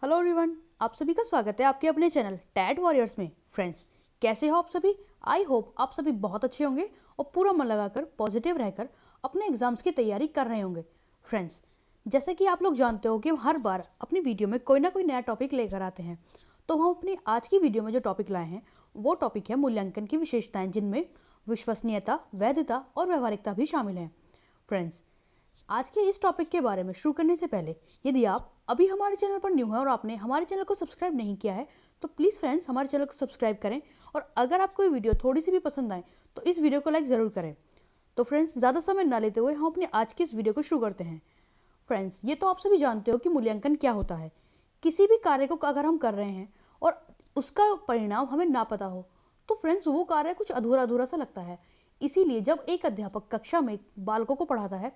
Hello everyone, आप सभी का स्वागत है आपके अपने चैनल टैट वॉरियर्स में। फ्रेंड्स, कैसे हो आप सभी? आई होप आप सभी बहुत अच्छे होंगे और पूरा मन लगाकर पॉजिटिव रहकर अपने एग्जाम्स की तैयारी कर रहे होंगे। फ्रेंड्स, जैसे कि आप लोग जानते हो कि हम हर बार अपनी वीडियो में कोई ना कोई नया टॉपिक लेकर आते हैं, तो हम अपनी आज की वीडियो में जो टॉपिक लाए हैं वो टॉपिक है मूल्यांकन की विशेषताएं, जिनमें विश्वसनीयता, वैधता और व्यवहारिकता भी शामिल है। फ्रेंड्स, आज के इस टॉपिक के बारे में शुरू करने से पहले, यदि आप अभी हमारे चैनल पर न्यू हैं और आपने हमारे चैनल को सब्सक्राइब नहीं किया है तो प्लीज़ फ्रेंड्स हमारे चैनल को सब्सक्राइब करें, और अगर आपको ये वीडियो थोड़ी सी भी पसंद आए तो इस वीडियो को लाइक ज़रूर करें। तो फ्रेंड्स, ज़्यादा समय ना लेते हुए हम अपने आज की इस वीडियो को शुरू करते हैं। फ्रेंड्स, ये तो आप सभी जानते हो कि मूल्यांकन क्या होता है। किसी भी कार्य को अगर हम कर रहे हैं और उसका परिणाम हमें ना पता हो तो फ्रेंड्स वो कार्य कुछ अधूरा अधूरा सा लगता है। इसीलिए जब एक अध्यापक कक्षा में बालकों को पढ़ाता है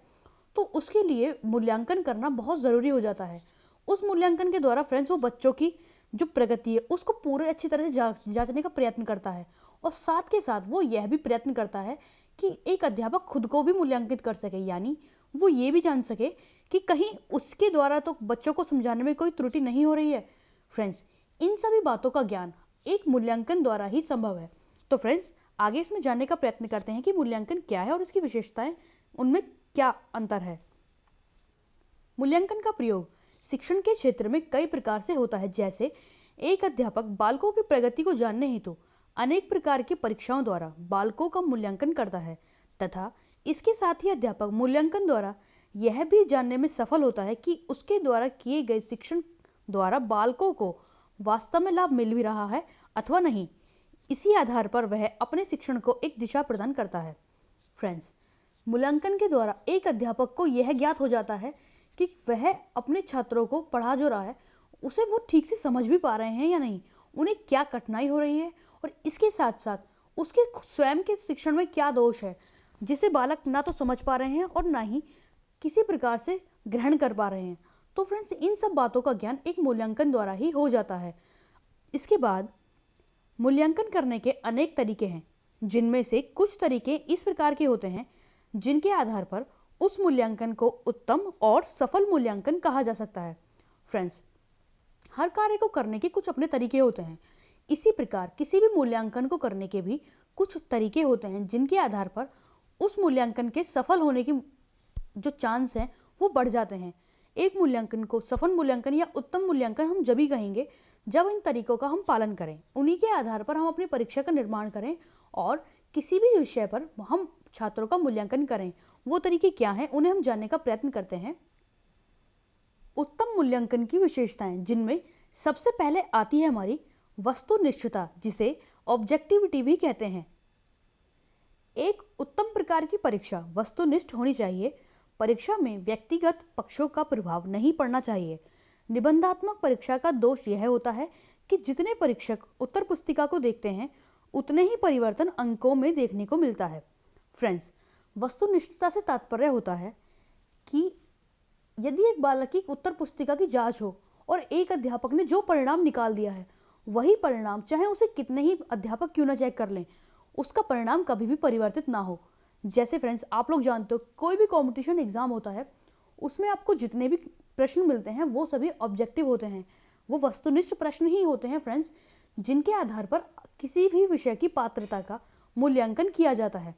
तो उसके लिए मूल्यांकन करना बहुत ज़रूरी हो जाता है। उस मूल्यांकन के द्वारा फ्रेंड्स वो बच्चों की जो प्रगति है उसको पूरे अच्छी तरह से जांचने का प्रयत्न करता है, और साथ के साथ वो यह भी प्रयत्न करता है कि एक अध्यापक खुद को भी मूल्यांकित कर सके, यानी वो ये भी जान सके कि कहीं उसके द्वारा तो बच्चों को समझाने में कोई त्रुटि नहीं हो रही है। फ्रेंड्स, इन सभी बातों का ज्ञान एक मूल्यांकन द्वारा ही संभव है। तो फ्रेंड्स, आगे इसमें जानने का प्रयत्न करते हैं कि मूल्यांकन क्या है और इसकी विशेषताएं, उनमें क्या अंतर है। मूल्यांकन का प्रयोग शिक्षण के क्षेत्र में कई प्रकार से होता है। जैसे एक अध्यापक बालकों की प्रगति को जानने हेतु अनेक प्रकार की परीक्षाओं द्वारा बालकों का मूल्यांकन करता है, तथा इसके साथ ही अध्यापक मूल्यांकन द्वारा यह भी जानने में सफल होता है कि उसके द्वारा किए गए शिक्षण द्वारा बालकों को वास्तव में लाभ मिल भी रहा है अथवा नहीं। इसी आधार पर वह अपने शिक्षण को एक दिशा प्रदान करता है। फ्रेंड्स, मूल्यांकन के द्वारा एक अध्यापक को यह ज्ञात हो जाता है कि वह अपने छात्रों को पढ़ा जो रहा है उसे वो ठीक से समझ भी पा रहे हैं या नहीं, उन्हें क्या कठिनाई हो रही है, और इसके साथ साथ उसके स्वयं के शिक्षण में क्या दोष है जिसे बालक ना तो समझ पा रहे हैं और ना ही किसी प्रकार से ग्रहण कर पा रहे हैं। तो फ्रेंड्स, इन सब बातों का ज्ञान एक मूल्यांकन द्वारा ही हो जाता है। इसके बाद मूल्यांकन करने के अनेक तरीके हैं, जिनमें से कुछ तरीके इस प्रकार के होते हैं जिनके आधार पर उस मूल्यांकन को उत्तम और सफल मूल्यांकन कहा जा सकता है। फ्रेंड्स, हर कार्य को करने के कुछ अपने तरीके होते हैं। इसी प्रकार किसी भी मूल्यांकन को करने के भी कुछ तरीके होते हैं जिनके आधार पर उस मूल्यांकन के सफल होने की जो चांस हैं वो बढ़ जाते हैं। एक मूल्यांकन को सफल मूल्यांकन या उत्तम मूल्यांकन हम जब ही कहेंगे जब इन तरीकों का हम पालन करें, उन्हीं के आधार पर हम अपनी परीक्षा का निर्माण करें और किसी भी विषय पर हम छात्रों का मूल्यांकन करें। वो तरीके क्या हैं, उन्हें हम जानने का प्रयत्न करते हैं। उत्तम मूल्यांकन की विशेषताएं, जिनमें सबसे पहले आती है हमारी वस्तुनिष्ठता, जिसे ऑब्जेक्टिविटी भी कहते हैं। एक उत्तम प्रकार की परीक्षा वस्तुनिष्ठ होनी चाहिए। परीक्षा में व्यक्तिगत पक्षों का प्रभाव नहीं पड़ना चाहिए। निबंधात्मक परीक्षा का दोष यह होता है कि जितने परीक्षक उत्तर पुस्तिका को देखते हैं उतने ही परिवर्तन अंकों में देखने को मिलता है। फ्रेंड्स, वस्तुनिष्ठता से तात्पर्य होता है कि यदि एक बालक की उत्तर पुस्तिका की जांच हो और एक अध्यापक ने जो परिणाम निकाल दिया है वही परिणाम चाहे उसे कितने ही अध्यापक क्यों ना चेक कर लें, उसका परिणाम कभी भी परिवर्तित ना हो। जैसे फ्रेंड्स, आप लोग जानते हो कोई भी कॉम्पिटिशन एग्जाम होता है उसमें आपको जितने भी प्रश्न मिलते हैं वो सभी ऑब्जेक्टिव होते हैं, वो वस्तुनिष्ठ प्रश्न ही होते हैं फ्रेंड्स, जिनके आधार पर किसी भी विषय की पात्रता का मूल्यांकन किया जाता है।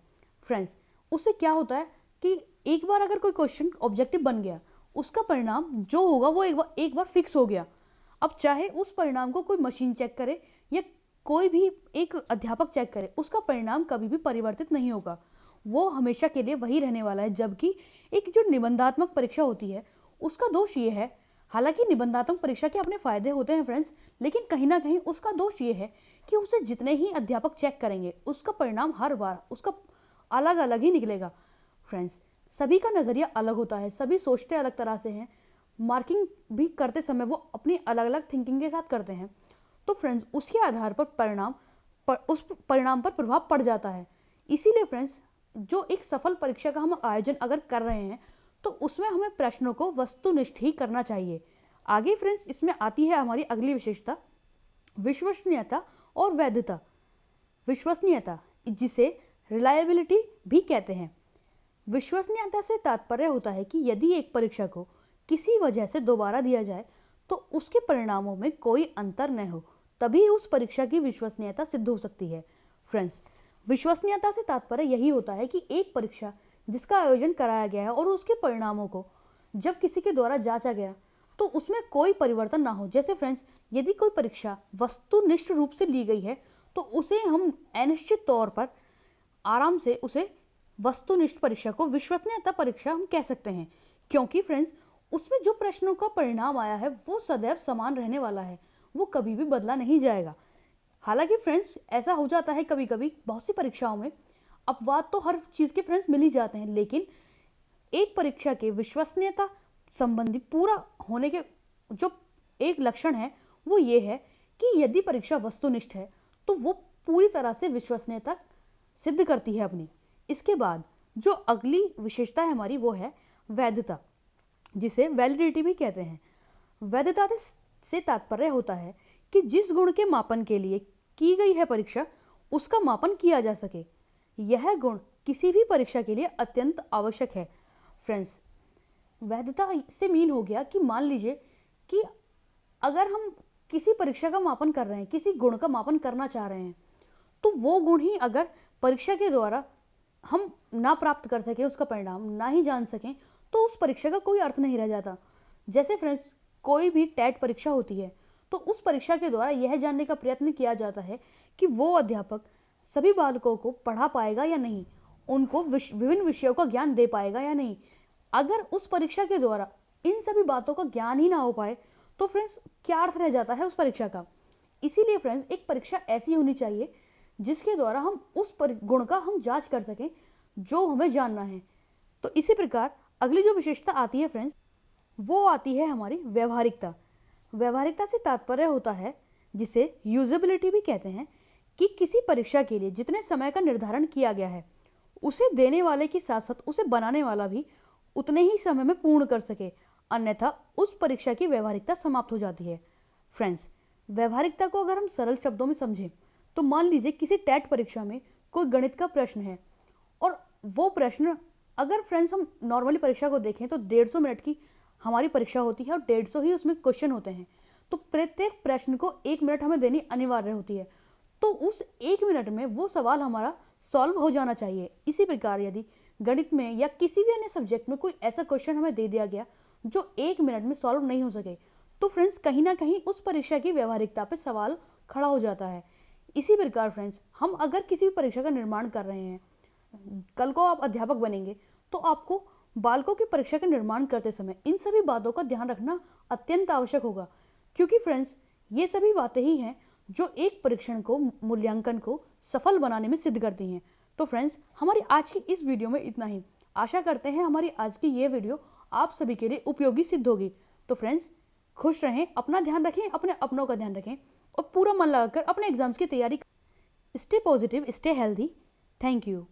फ्रेंड्स, उससे क्या होता है कि एक बार अगर कोई क्वेश्चन ऑब्जेक्टिव बन गया, उसका परिणाम जो होगा वो एक बार फिक्स हो गया। अब चाहे उस परिणाम को कोई मशीन चेक करे या कोई भी एक अध्यापक चेक करे, उसका परिणाम कभी भी परिवर्तित नहीं होगा, वो हमेशा के लिए वही रहने वाला है। जबकि एक जो निबंधात्मक परीक्षा होती है उसका दोष ये है, हालांकि निबंधात्मक परीक्षा के अपने फायदे होते हैं फ्रेंड्स, लेकिन कहीं ना कहीं उसका दोष ये है कि उसे जितने ही अध्यापक चेक करेंगे उसका परिणाम हर बार उसका अलग अलग ही निकलेगा। फ्रेंड्स, सभी का नज़रिया अलग होता है, सभी सोचते अलग तरह से हैं, मार्किंग भी करते समय वो अपनी अलग अलग थिंकिंग के साथ करते हैं। तो फ्रेंड्स, उसके आधार पर उस परिणाम पर प्रभाव पड़ जाता है। इसीलिए फ्रेंड्स, जो एक सफल परीक्षा का हम आयोजन अगर कर रहे हैं तो उसमें हमें प्रश्नों को वस्तुनिष्ठ ही करना चाहिए। आगे फ्रेंड्स, इसमें आती है हमारी अगली विशेषता, विश्वसनीयता और वैधता। विश्वसनीयता, जिसे रिलायबिलिटी भी कहते हैं। विश्वसनीयता से तात्पर्य होता है कि यदि एक परीक्षा को किसी वजह से दोबारा दिया जाए तो उसके परिणामों में कोई अंतर न हो, तभी उस परीक्षा की विश्वसनीयता सिद्ध हो सकती है। फ्रेंड्स, विश्वसनीयता से तात्पर्य यही होता है कि एक परीक्षा जिसका आयोजन कराया गया है और उसके परिणामों को जब किसी के द्वारा जांचा गया तो उसमें कोई परिवर्तन ना हो। जैसे फ्रेंड्स, यदि कोई परीक्षा वस्तुनिष्ठ रूप से ली गई है तो उसे हम अनिश्चित तौर पर आराम से उसे वस्तुनिष्ठ परीक्षा को विश्वसनीयता परीक्षा हम कह सकते हैं, क्योंकि फ्रेंड्स उसमें जो प्रश्नों का परिणाम आया है वो सदैव समान रहने वाला है, वो कभी भी बदला नहीं जाएगा। हालांकि फ्रेंड्स ऐसा हो जाता है कभी कभी बहुत सी परीक्षाओं में अपवाद तो हर चीज के फ्रेंड्स मिल ही जाते हैं, लेकिन एक परीक्षा के विश्वसनीयता संबंधी पूरा होने के जो एक लक्षण है वो ये है कि यदि परीक्षा वस्तुनिष्ठ है तो वो पूरी तरह से विश्वसनीयता सिद्ध करती है अपनी। इसके बाद जो अगली विशेषता है हमारी वो है वैधता, जिसे वैलिडिटी भी कहते हैं। वैधता से तात्पर्य होता है कि जिस गुण के मापन के लिए की गई है परीक्षा उसका मापन किया जा सके। यह गुण किसी भी परीक्षा के लिए अत्यंत आवश्यक है। फ्रेंड्स, वैधता से मीन हो गया कि मान लीजिए कि अगर हम किसी परीक्षा का मापन कर रहे हैं, किसी गुण का मापन करना चाह रहे हैं, तो वो गुण ही अगर परीक्षा के द्वारा हम ना प्राप्त कर सके, उसका परिणाम ना ही जान सकें, तो उस परीक्षा का कोई अर्थ नहीं रह जाता। जैसे फ्रेंड्स, कोई भी टेट परीक्षा होती है तो उस परीक्षा के द्वारा यह जानने का प्रयत्न किया जाता है कि वो अध्यापक सभी बालकों को पढ़ा पाएगा या नहीं, उनको विभिन्न विषयों का ज्ञान दे पाएगा या नहीं। अगर उस परीक्षा के द्वारा इन सभी बातों का ज्ञान ही ना हो पाए तो फ्रेंड्स क्या अर्थ रह जाता है उस परीक्षा का। इसीलिए फ्रेंड्स एक परीक्षा ऐसी होनी चाहिए जिसके द्वारा हम उस गुण का हम जांच कर सकें जो हमें जानना है। तो इसी प्रकार अगली जो विशेषता आती है फ्रेंड्स वो आती है हमारी व्यवहारिकता। व्यवहारिकता से तात्पर्य होता है, जिसे यूजेबिलिटी भी कहते हैं, कि किसी परीक्षा के लिए जितने समय का निर्धारण किया गया है उसे देने वाले के साथ साथ उसे बनाने वाला भी उतने ही समय में पूर्ण कर सके, अन्यथा उस परीक्षा की व्यवहारिकता समाप्त हो जाती है। फ्रेंड्स, व्यवहारिकता को अगर हम सरल शब्दों में समझें तो मान लीजिए किसी टेट परीक्षा में कोई गणित का प्रश्न है और वो प्रश्न अगर फ्रेंड्स हम नॉर्मली परीक्षा को देखें तो 150 मिनट की हमारी परीक्षा होती है और 150 ही उसमें क्वेश्चन होते हैं, तो प्रत्येक प्रश्न को 1 मिनट हमें देनी अनिवार्य होती है। तो उस 1 मिनट में वो सवाल हमारा सॉल्व हो जाना चाहिए। इसी प्रकार यदि गणित में या किसी भी अन्य सब्जेक्ट में कोई ऐसा क्वेश्चन हमें दे दिया गया जो 1 मिनट में सॉल्व नहीं हो सके, तो फ्रेंड्स कहीं ना कहीं उस परीक्षा की व्यवहारिकता पे सवाल खड़ा हो जाता है। इसी प्रकार फ्रेंड्स हम अगर किसी भी परीक्षा का निर्माण कर रहे हैं, कल को आप अध्यापक बनेंगे तो आपको बालकों की परीक्षा का निर्माण करते समय इन सभी बातों का ध्यान रखना अत्यंत आवश्यक होगा, क्योंकि फ्रेंड्स ये सभी बातें ही हैं जो एक परीक्षण को, मूल्यांकन को सफल बनाने में सिद्ध करती हैं। तो फ्रेंड्स हमारी आज की इस वीडियो में इतना ही। आशा करते हैं हमारी आज की ये वीडियो आप सभी के लिए उपयोगी सिद्ध होगी। तो फ्रेंड्स खुश रहें, अपना ध्यान रखें, अपने अपनों का ध्यान रखें और पूरा मन लगाकर अपने एग्जाम्स की तैयारी। Stay positive, stay healthy. Thank you.